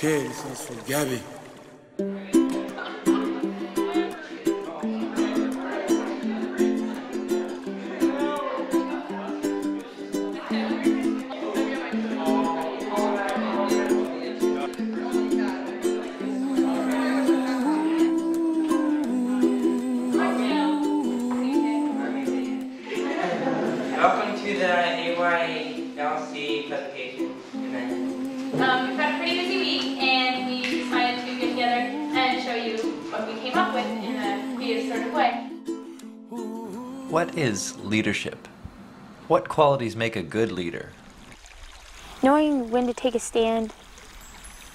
Okay, this one's for Gabby. Welcome to the Aylc presentation event. We've had a pretty busy week, and we decided to get together and show you what we came up with in a creative sort of way. What is leadership? What qualities make a good leader? Knowing when to take a stand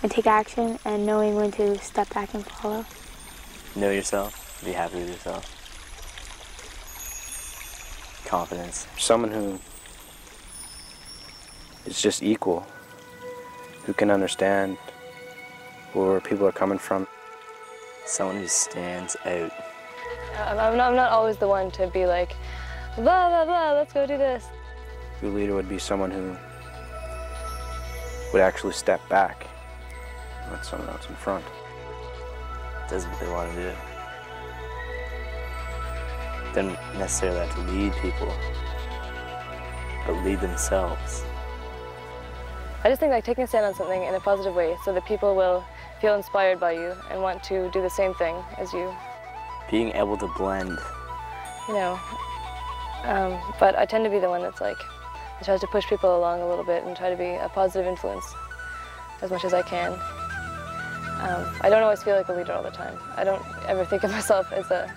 and take action, and knowing when to step back and follow. Know yourself, be happy with yourself. Confidence. Someone who is just equal, who can understand where people are coming from. Someone who stands out. I'm not always the one to be like, blah, blah, blah, let's go do this. A good leader would be someone who would actually step back and let someone else in front. Does what they want to do. Don't necessarily have to lead people, but lead themselves. I just think like taking a stand on something in a positive way so that people will feel inspired by you and want to do the same thing as you. Being able to blend. You know, but I tend to be the one that's like, that tries to push people along a little bit and try to be a positive influence as much as I can. I don't always feel like a leader all the time. I don't ever think of myself as a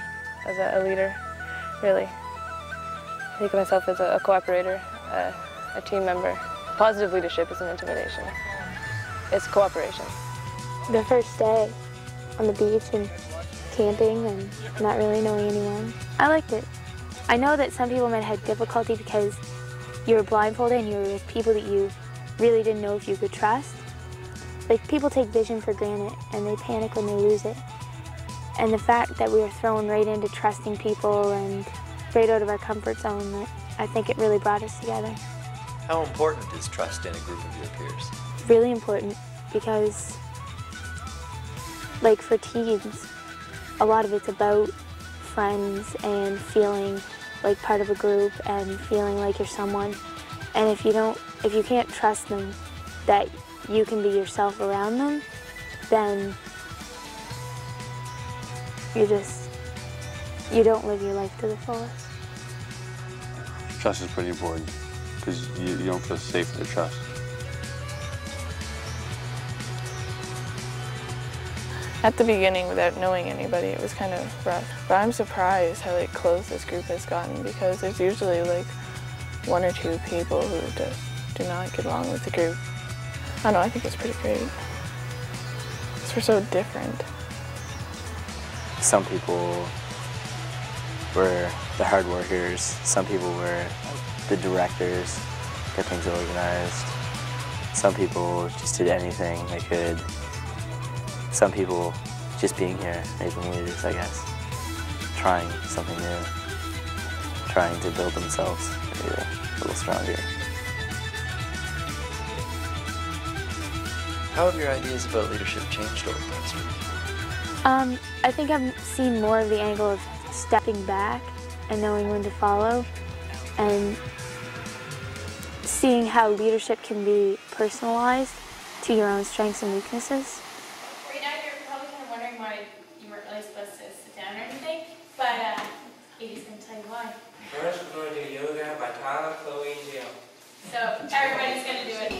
leader, really. I think of myself as a cooperator, a team member. Positive leadership isn't intimidation. It's cooperation. The first day on the beach and camping and not really knowing anyone, I liked it. I know that some people might have difficulty because you were blindfolded and you were with people that you really didn't know if you could trust. Like, people take vision for granted and they panic when they lose it. And the fact that we were thrown right into trusting people and right out of our comfort zone, I think it really brought us together. How important is trust in a group of your peers? Really important, because like for teens, a lot of it's about friends and feeling like part of a group and feeling like you're someone. And if you can't trust them that you can be yourself around them, then you don't live your life to the fullest. Trust is pretty important because you don't feel safe to trust. At the beginning, without knowing anybody, it was kind of rough. But I'm surprised how like close this group has gotten, because there's usually like one or two people who just do not get along with the group. I don't know, I think it's pretty great. Because we're so different. Some people were the hard workers. Some people were the directors, get things organized. Some people just did anything they could. Some people just being here, making leaders, I guess. Trying something new. Trying to build themselves maybe a little stronger. How have your ideas about leadership changed over the past week? I think I've seen more of the angle of stepping back and knowing when to follow, and seeing how leadership can be personalized to your own strengths and weaknesses. Right now you're probably kind of wondering why you weren't really supposed to sit down or anything, but Katie's going to tell you why. First, we're going to do yoga by Tyler, Chloe, and Jill. So everybody's going to do it.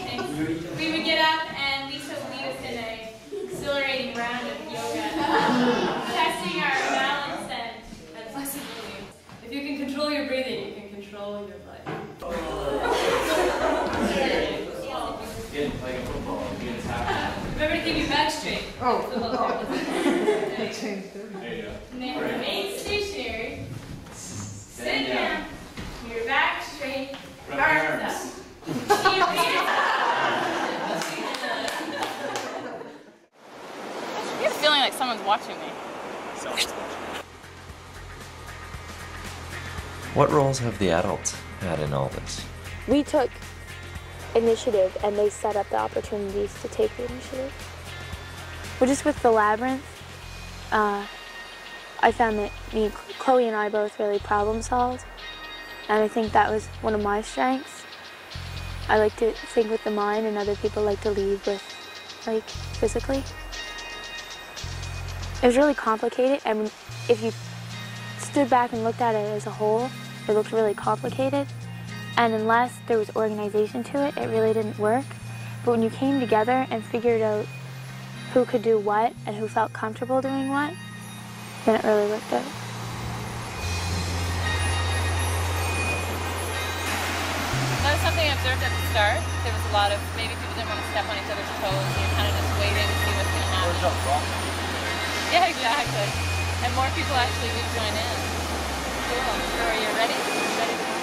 We would get up and Lisa would lead us in an exhilarating round of yoga, testing our balance and flexibility. If you can control your breathing, you can control your life. Remember to keep your back straight. Remain stationary. Sit down. Your back straight. Arms up. I get a feeling like someone's watching me. What roles have the adults had in all this? We took initiative and they set up the opportunities to take the initiative. Well, just with the labyrinth, I found that Chloe and I both really problem solved, and I think that was one of my strengths. I like to think with the mind, and other people like to lead with, like, physically. It was really complicated, and if you stood back and looked at it as a whole, it looked really complicated, and unless there was organization to it, it really didn't work. But when you came together and figured out who could do what and who felt comfortable doing what, then it really worked out. That was something I observed at the start. There was a lot of, maybe people didn't want to step on each other's toes, and you're kind of just waiting to see what's going to happen. Yeah, exactly. And more people actually do join in. Cool. So are you ready? Ready to go?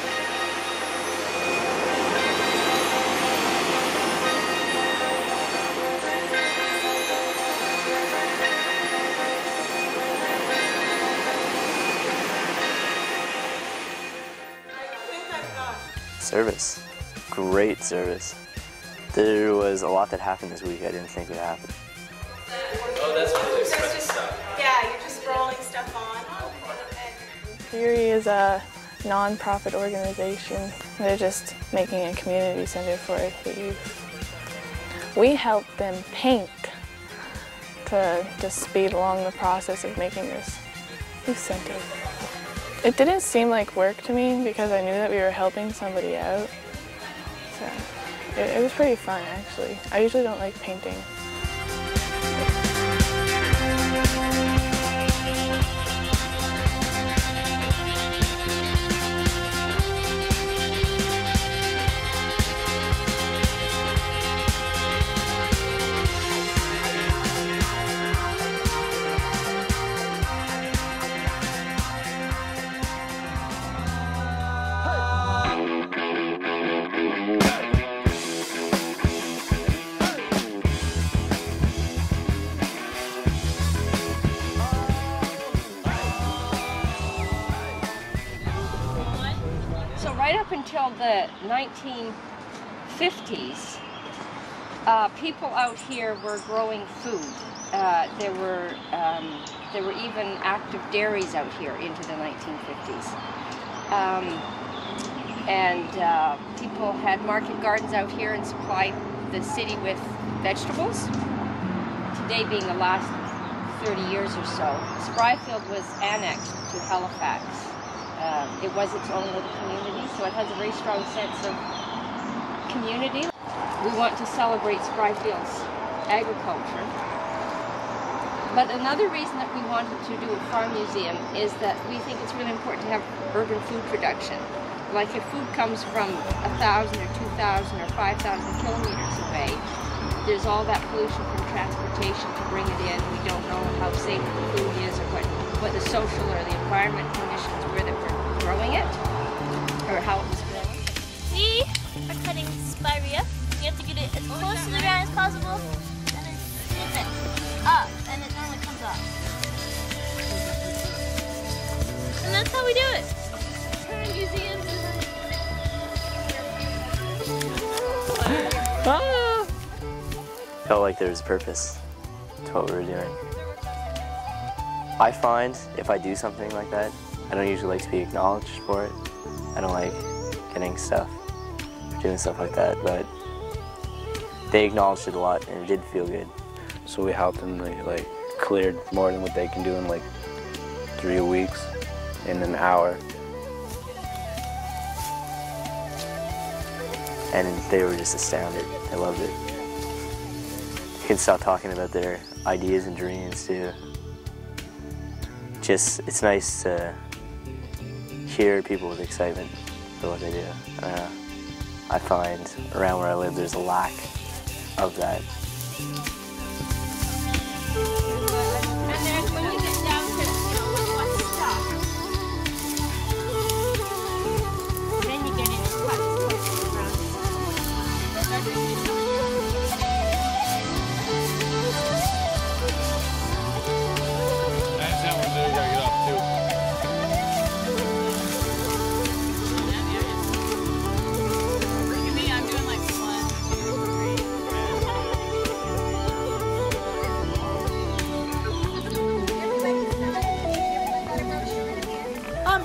Service. Great service. There was a lot that happened this week I didn't think would happen. Oh, that's one of the expensive stuff. Yeah, you're just rolling stuff on. Fury is a non-profit organization. They're just making a community center for the youth. We help them paint to just speed along the process of making this youth center. It didn't seem like work to me because I knew that we were helping somebody out. So it was pretty fun, actually. I usually don't like painting. Right up until the 1950s, people out here were growing food. There were even active dairies out here into the 1950s. People had market gardens out here and supplied the city with vegetables. Today being the last 30 years or so, Spryfield was annexed to Halifax. It was its own little community, so it has a very strong sense of community. We want to celebrate Spryfield's agriculture. But another reason that we wanted to do a farm museum is that we think it's really important to have urban food production. Like if food comes from 1,000 or 2,000 or 5,000 kilometers away, there's all that pollution from transportation to bring it in. We don't know how safe the food is or what the social or the environment conditions were that were growing it, or how it was grown. We are cutting spirea. You have to get it as close to the ground as possible, and then spin it up, and it normally comes off. And that's how we do it. Current museums Felt like there was a purpose to what we were doing. I find if I do something like that, I don't usually like to be acknowledged for it. I don't like getting stuff, doing stuff like that, but they acknowledged it a lot and it did feel good. So we helped them, they like cleared more than what they can do in like 3 weeks in an hour. And they were just astounded. They loved it. You can stop talking about their ideas and dreams too. It's nice to hear people with excitement for what they do. I find around where I live there's a lack of that. And then when you get down to what's stuck, then you get into cuts around That's how we're doing. Gotta get off too. Look at me, I'm doing like 1, 2, 3.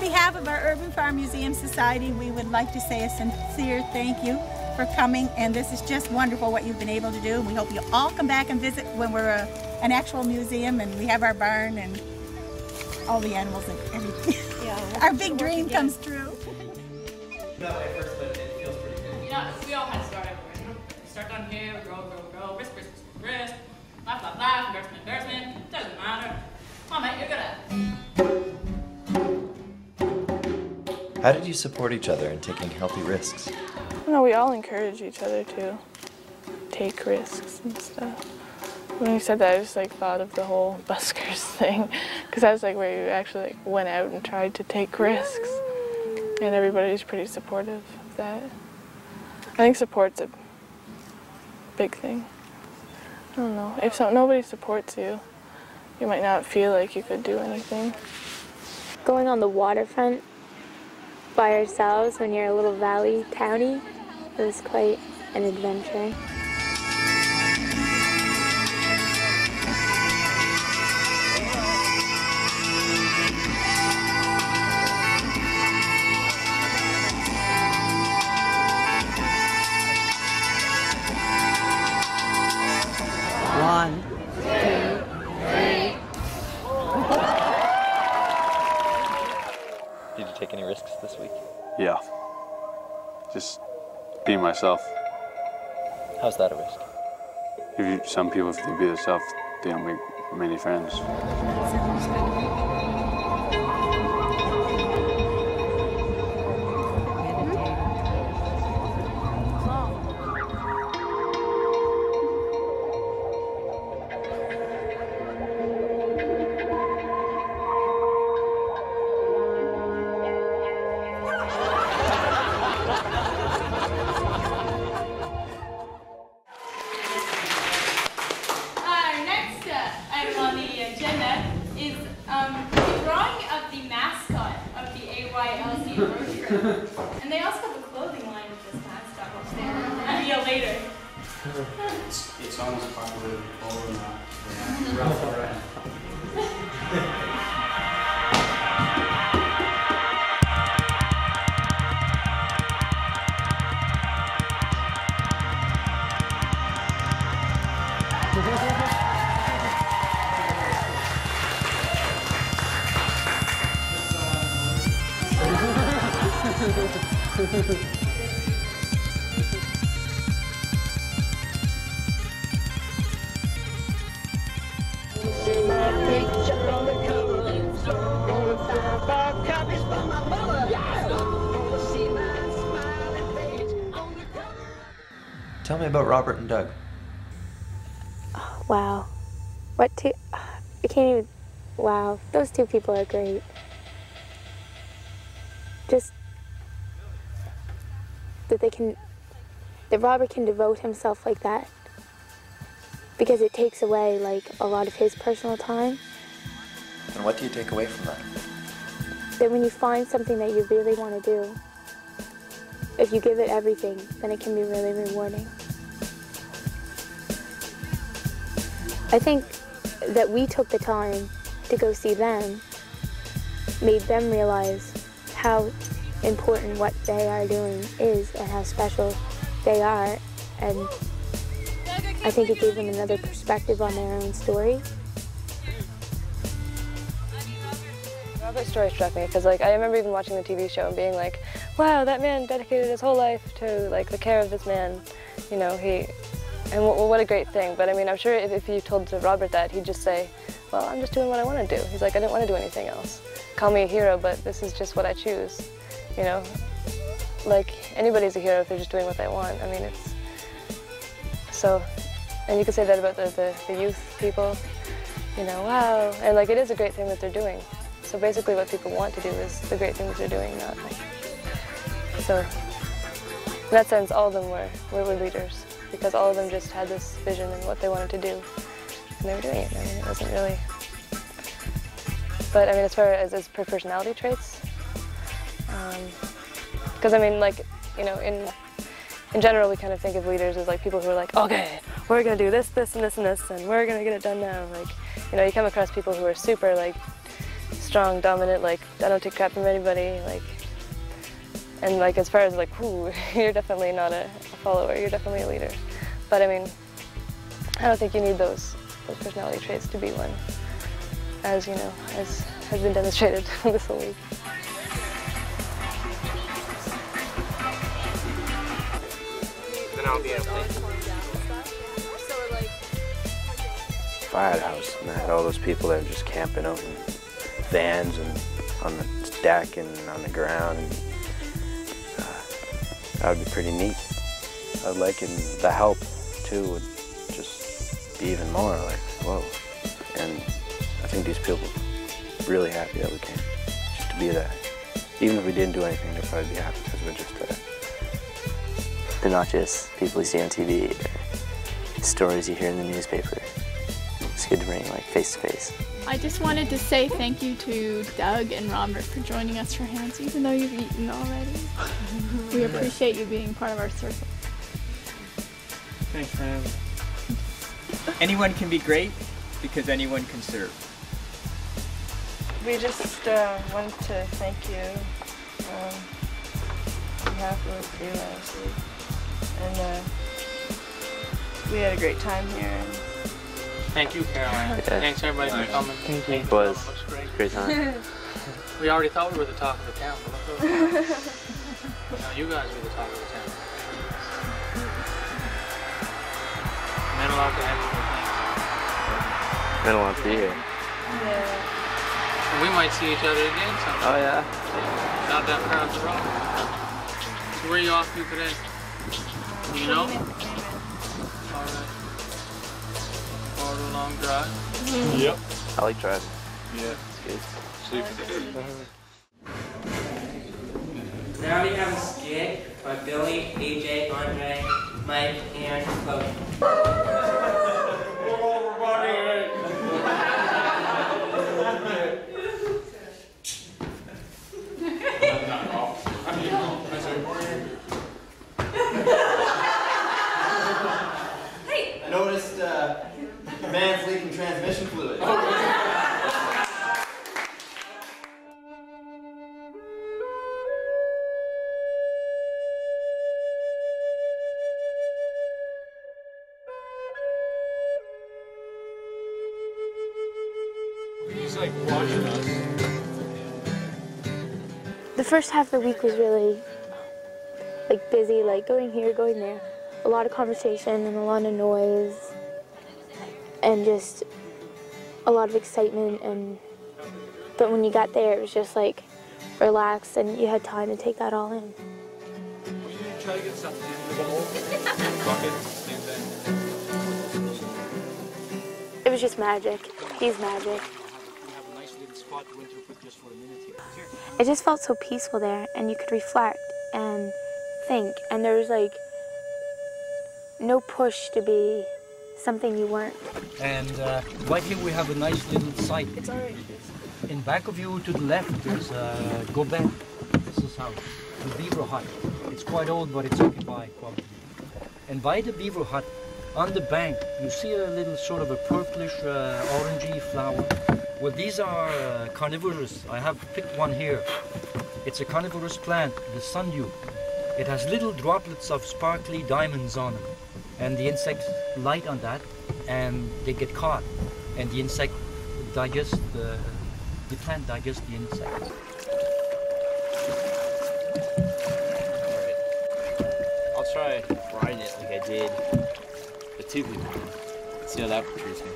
behalf of our Urban Farm Museum Society, we would like to say a sincere thank you for coming, and this is just wonderful what you've been able to do. We hope you all come back and visit when we're an actual museum and we have our barn and all the animals and everything. Yeah, our big dream comes true. Not at first, but it feels pretty good. You know, we all had to start everywhere. You know? Start down here, grow, risk, laugh, embarrassment, doesn't matter. Come on, mate, you're good at it. How did you support each other in taking healthy risks? No, we all encourage each other to take risks and stuff. When you said that, I just like thought of the whole buskers thing, because that's like where you actually like went out and tried to take risks, and everybody's pretty supportive of that. I think support's a big thing. I don't know, if nobody supports you, you might not feel like you could do anything. Going on the waterfront by ourselves when you're a little valley townie, it was quite an adventure. One, 2, 3. Did you take any risks this week? Yeah. Just be myself. How's that a risk? Some people, if they be themselves, they don't make many friends. And they also have a clothing line with this mascot upstairs. I'll see you later. It's almost popular all around. Tell me about Robert and Doug. Oh, wow. I can't even, wow. Those two people are great. Just that Robert can devote himself like that, because it takes away like a lot of his personal time. And what do you take away from that? That when you find something that you really want to do, if you give it everything, then it can be really rewarding. I think that we took the time to go see them, made them realize how important what they are doing is and how special they are, and I think it gave them another perspective on their own story. Robert's story struck me because I remember even watching the TV show and being like, wow, that man dedicated his whole life to the care of this man, you know, and what a great thing. But I mean, I'm sure if you told Robert that, he'd just say, well, I'm just doing what I want to do. He's like, I didn't want to do anything else. Call me a hero, but this is just what I choose, you know. Like, anybody's a hero if they're just doing what they want. I mean, it's so, and you could say that about the youth people, you know, wow. And it is a great thing that they're doing. So basically what people want to do is the great things they're doing, not so in that sense, all of them were leaders, because all of them just had this vision and what they wanted to do, and they were doing it. I mean, it wasn't really, but I mean, as far as per personality traits, because I mean, you know, in general, we kind of think of leaders as people who are okay, we're gonna do this, this, and this, and this, and we're gonna get it done now. You know, you come across people who are super strong, dominant, like, I don't take crap from anybody, like, and like, as far as like, ooh, you're definitely not a follower, you're definitely a leader. But I mean, I don't think you need those personality traits to be one, as you know, as has been demonstrated this whole week. Then I'll be able to If I had a house and I had all those people that were just camping out in vans and on the deck and on the ground, and, that would be pretty neat. I'd like it, and the help too would just be even more like, whoa. And I think these people are really happy that we came, just to be there. Even if we didn't do anything, they'd probably be happy because we're just there. They're not just people you see on TV or stories you hear in the newspaper. It's good to bring like face to face. I just wanted to say thank you to Doug and Robert for joining us for Hands, even though you've eaten already. We appreciate you being part of our circle. Thanks for having me. Anyone can be great because anyone can serve. We just wanted to thank you on behalf of Aylc. And we had a great time here. And Thank you, Caroline. Yeah. Thanks everybody for coming. Thank you. It was great time. We already thought we were the talk of the town, but look over. Now you guys are the talk of the town. It meant a lot to have you here. Meant a lot to be here. yeah. And we might see each other again sometime. Oh yeah. Not that far out the road. So where are you off to today? Do you know? Alright. Or a long drive? Yep. I like driving. Yeah. It's good. Now we have a skit by Billy, AJ, Andre, Mike, and Chloe. I noticed the van's leaking transmission fluid. He's like watching us. The first half of the week was really like busy, like going here, going there. A lot of conversation and a lot of noise and just a lot of excitement. But when you got there, it was just like relaxed and you had time to take that all in. Try to get something in the bowl. Bucket, same thing. It was just magic. He's magic. It just felt so peaceful there, and you could reflect and think, and there was like no push to be something you weren't. And right here we have a nice little site. It's alright. In back of you to the left there's go back. This is how the beaver hut. It's quite old, but it's occupied probably. And by the beaver hut, on the bank, you see a little sort of a purplish, orangey flower. Well, these are carnivorous. I have picked one here. It's a carnivorous plant, the sundew. It has little droplets of sparkly diamonds on them. And the insects light on that, and they get caught. And the insect digests, the plant digests the insects. I'll try frying it like I did the tubing one. See how that treats me.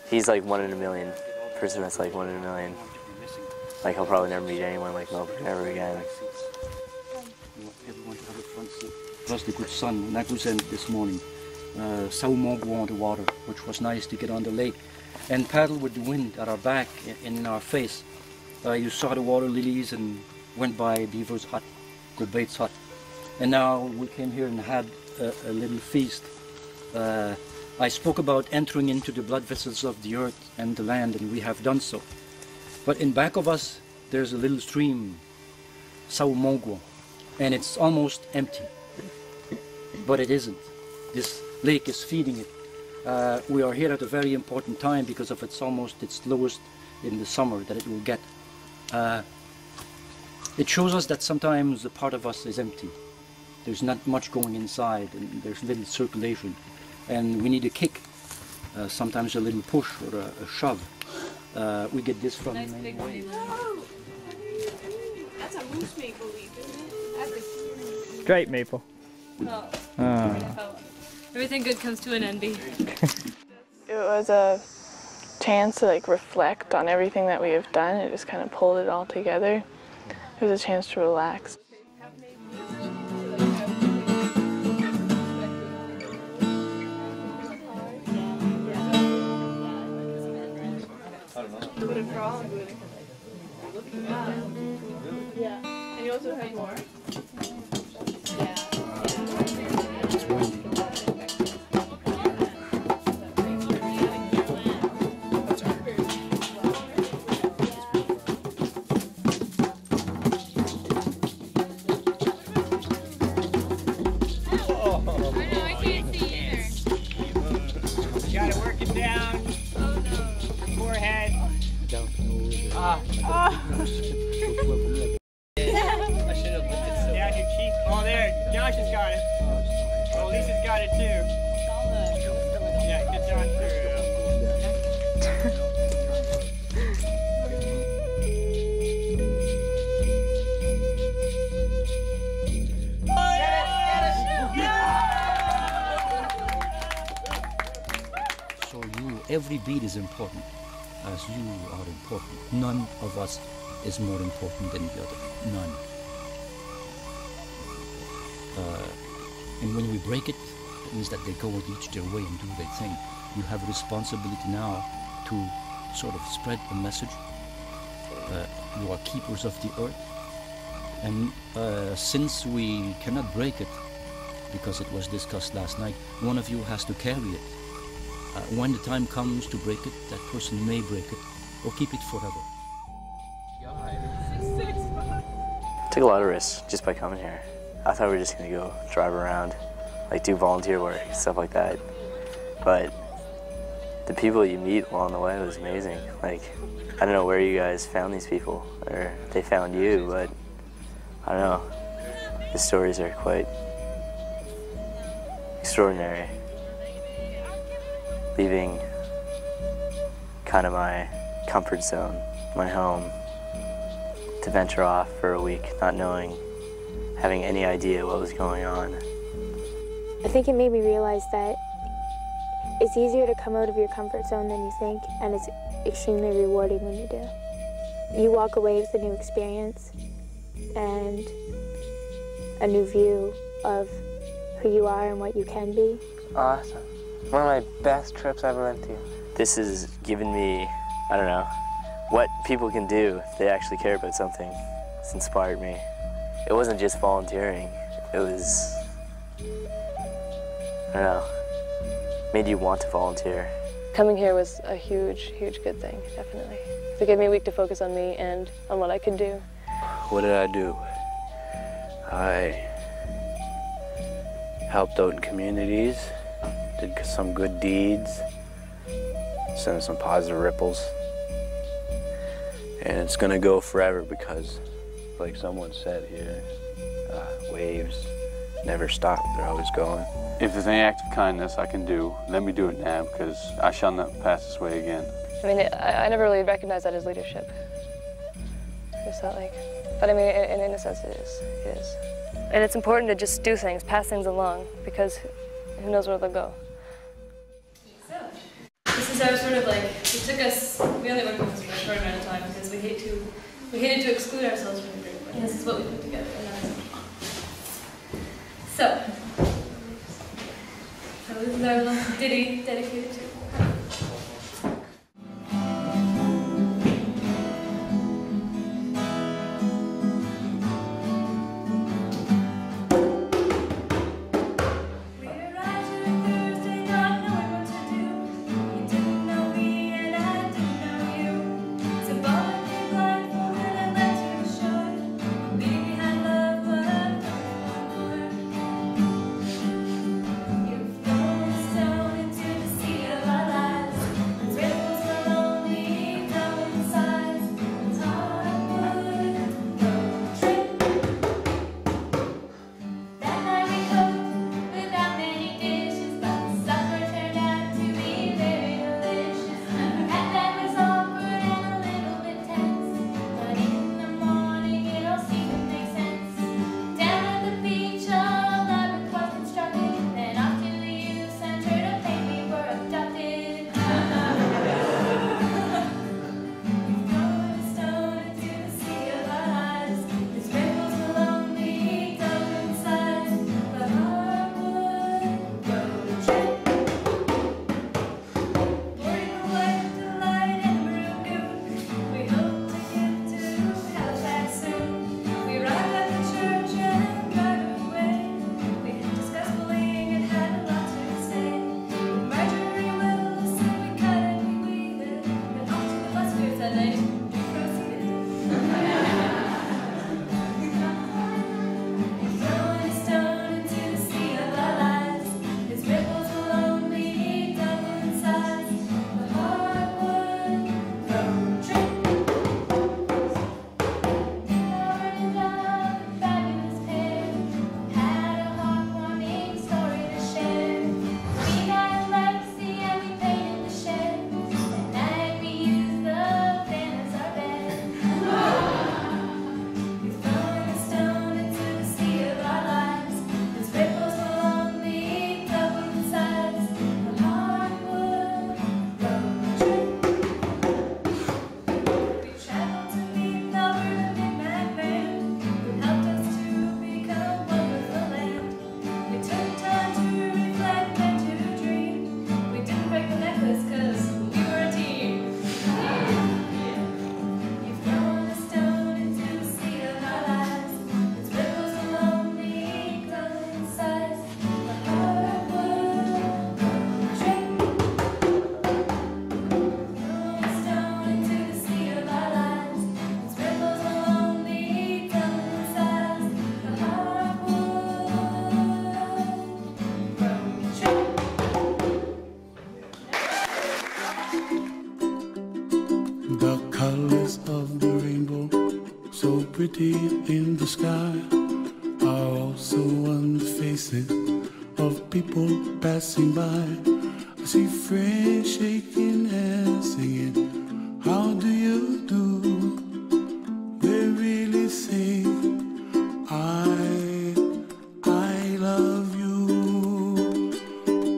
He's like 1 in a million. Person that's like 1 in a million. Like he'll probably never meet anyone like Melbourne ever again. We want everyone to have a front seat. Plus the good sun, and that was in this morning. Saumon go on the water, which was nice to get on the lake. and paddle with the wind at our back and in our face. You saw the water lilies and went by Beaver's hut, the bait's hut. And now we came here and had a little feast. I spoke about entering into the blood vessels of the earth and the land, and we have done so. But in back of us, there's a little stream, Saumogwo, and it's almost empty. But it isn't. This lake is feeding it. We are here at a very important time because of it's almost its lowest in the summer that it will get. It shows us that sometimes a part of us is empty. There's not much going inside, and there's little circulation. And we need a kick, sometimes a little push or a shove. We get this from Nice many big ways. That's a moose maple leaf, isn't it? That's a Straight maple. Oh. Everything good comes to an end, B. It was a chance to like reflect on everything that we have done. It just kind of pulled it all together. It was a chance to relax. Yeah. And you also have more? It's windy. Gotta work it down. Oh no. Forehead. Down nose. Ah. Oh. I should have looked at down your cheek. Oh, there. Josh has got it. Oh, Lisa's got it too. Yeah, get Josh through. So every beat is important, as you are important. None of us is more important than the other. None. And when we break it, it means that they go each their way and do their thing. You have a responsibility now to sort of spread the message. You are keepers of the earth. And since we cannot break it, because it was discussed last night, one of you has to carry it. When the time comes to break it, that person may break it or keep it forever. Took a lot of risks just by coming here. I thought we were just gonna go drive around, like do volunteer work, stuff like that. But the people you meet along the way was amazing. Like, I don't know where you guys found these people, or they found you, but I don't know. The stories are quite extraordinary. Leaving kind of my comfort zone, my home, to venture off for a week, not knowing, having any idea what was going on. I think it made me realize that it's easier to come out of your comfort zone than you think, and it's extremely rewarding when you do. You walk away with a new experience and a new view of who you are and what you can be. Awesome. One of my best trips I've ever been to. This has given me, I don't know, what people can do if they actually care about something. It's inspired me. It wasn't just volunteering. It was, I don't know, made you want to volunteer. Coming here was a huge, huge good thing, definitely. It gave me a week to focus on me and on what I could do. What did I do? I helped out in communities, did some good deeds, sent some positive ripples. And it's gonna go forever because, like someone said here, waves never stop, they're always going. If there's any act of kindness I can do, let me do it now, because I shall not pass this way again. I mean, I never really recognized that as leadership. Just felt like, but I mean, in a sense it is. And it's important to just do things, pass things along, because who knows where they'll go. This is our sort of like, it took us, we only worked with this for a short amount of time because we hated to exclude ourselves from the group, and this is what we put together. So this is our little ditty dedicated to The colors of the rainbow, so pretty in the sky, are also on the faces of people passing by. I see friends shaking hands, singing, how do you do? They really say, I love you.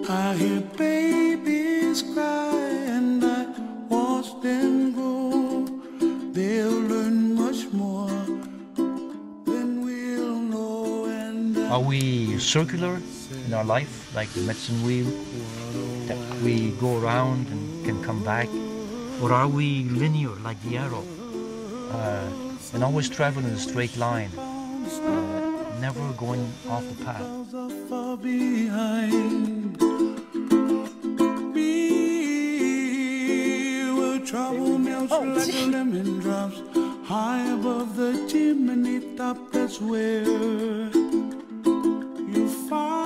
I hear babies cry and I watch them grow. They'll learn much more than we'll know. And Are we circular in our life, like the medicine wheel, that we go around and can come back? Or are we linear, like the arrow, and always travel in a straight line, never going off the path? far behind. We will trouble melts like lemon drops high above the chimney top. That's where you find.